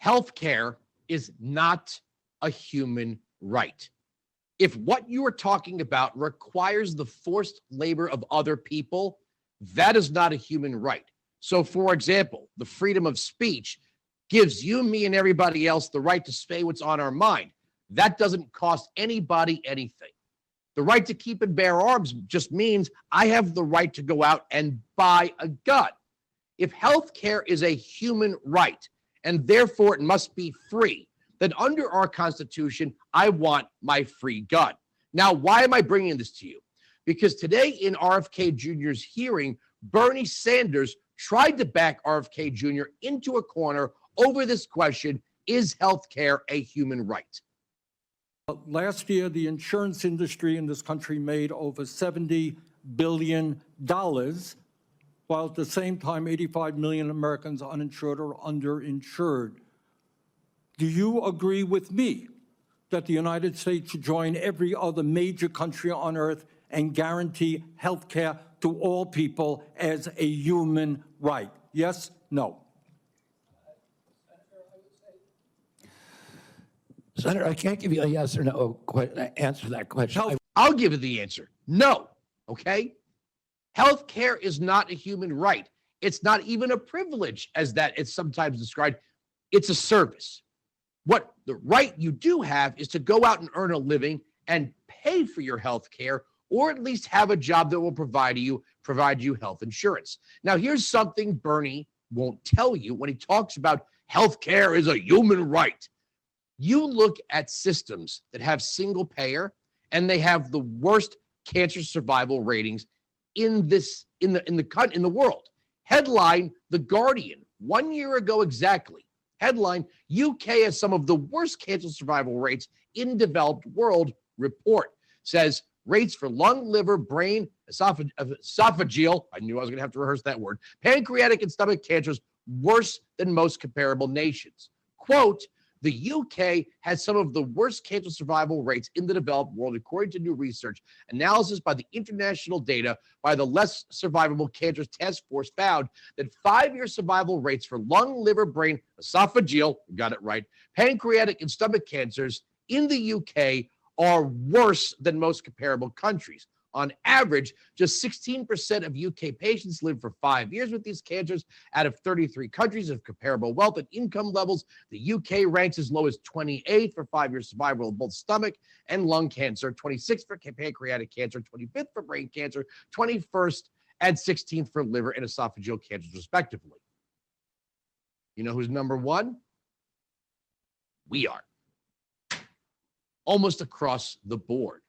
Healthcare is not a human right. If what you are talking about requires the forced labor of other people, that is not a human right. So, for example, the freedom of speech gives you, me, and everybody else the right to say what's on our mind. That doesn't cost anybody anything. The right to keep and bear arms just means I have the right to go out and buy a gun. If healthcare is a human right, and therefore it must be free, then under our Constitution, I want my free gun. Now, why am I bringing this to you? Because today in RFK Jr.'s hearing, Bernie Sanders tried to back RFK Jr. into a corner over this question, is healthcare a human right? Last year, the insurance industry in this country made over $70 billion, while at the same time, 85 million Americans are uninsured or underinsured. Do you agree with me that the United States should join every other major country on earth and guarantee health care to all people as a human right? Yes? No? Senator, I can't give you a yes or no answer to that question. I'll give you the answer. No. Okay? Healthcare is not a human right. It's not even a privilege, as that it's sometimes described. It's a service. What the right you do have is to go out and earn a living and pay for your health care, or at least have a job that will provide you health insurance. Now, here's something Bernie won't tell you when he talks about health care is a human right. You look at systems that have single payer, and they have the worst cancer survival ratings in the world. Headline, The Guardian, 1 year ago exactly. Headline, UK has some of the worst cancer survival rates in developed world. Report says rates for lung, liver, brain, esophageal, I knew I was going to have to rehearse that word, pancreatic and stomach cancers worse than most comparable nations. Quote, the UK has some of the worst cancer survival rates in the developed world, according to new research. Analysis by the international data by the Less Survivable Cancers Task Force found that 5-year survival rates for lung, liver, brain, esophageal, got it right, pancreatic and stomach cancers in the UK are worse than most comparable countries. On average, just 16% of UK patients live for 5 years with these cancers. Out of 33 countries of comparable wealth and income levels, the UK ranks as low as 28 for 5-year survival of both stomach and lung cancer, 26th for pancreatic cancer, 25th for brain cancer, 21st and 16th for liver and esophageal cancers, respectively. You know who's number one? We are. Almost across the board.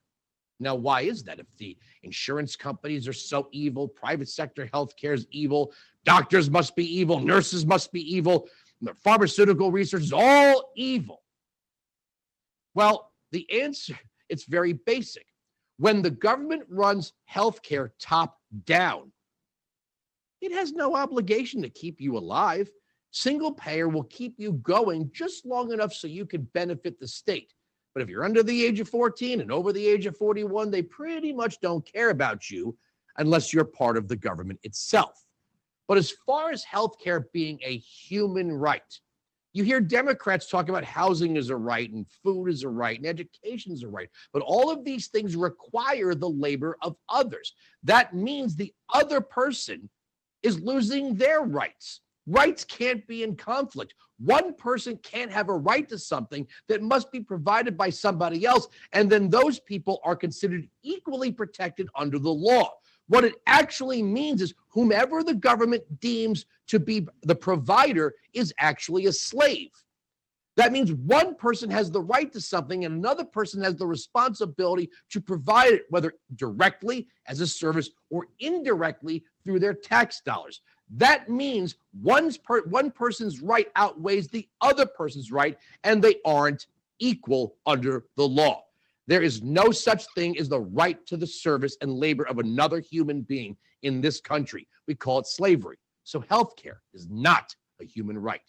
Now, why is that? If the insurance companies are so evil, private sector healthcare is evil, doctors must be evil, nurses must be evil, the pharmaceutical research is all evil. Well, the answer, it's very basic. When the government runs healthcare top down, it has no obligation to keep you alive. Single payer will keep you going just long enough so you can benefit the state. But if you're under the age of 14 and over the age of 41, they pretty much don't care about you unless you're part of the government itself. But as far as healthcare being a human right, you hear Democrats talk about housing is a right and food is a right and education is a right. But all of these things require the labor of others. That means the other person is losing their rights. Rights can't be in conflict. One person can't have a right to something that must be provided by somebody else, and then those people are considered equally protected under the law. What it actually means is whomever the government deems to be the provider is actually a slave. That means one person has the right to something and another person has the responsibility to provide it, whether directly as a service or indirectly through their tax dollars. That means one person's right outweighs the other person's right, and they aren't equal under the law. There is no such thing as the right to the service and labor of another human being in this country. We call it slavery. So healthcare is not a human right.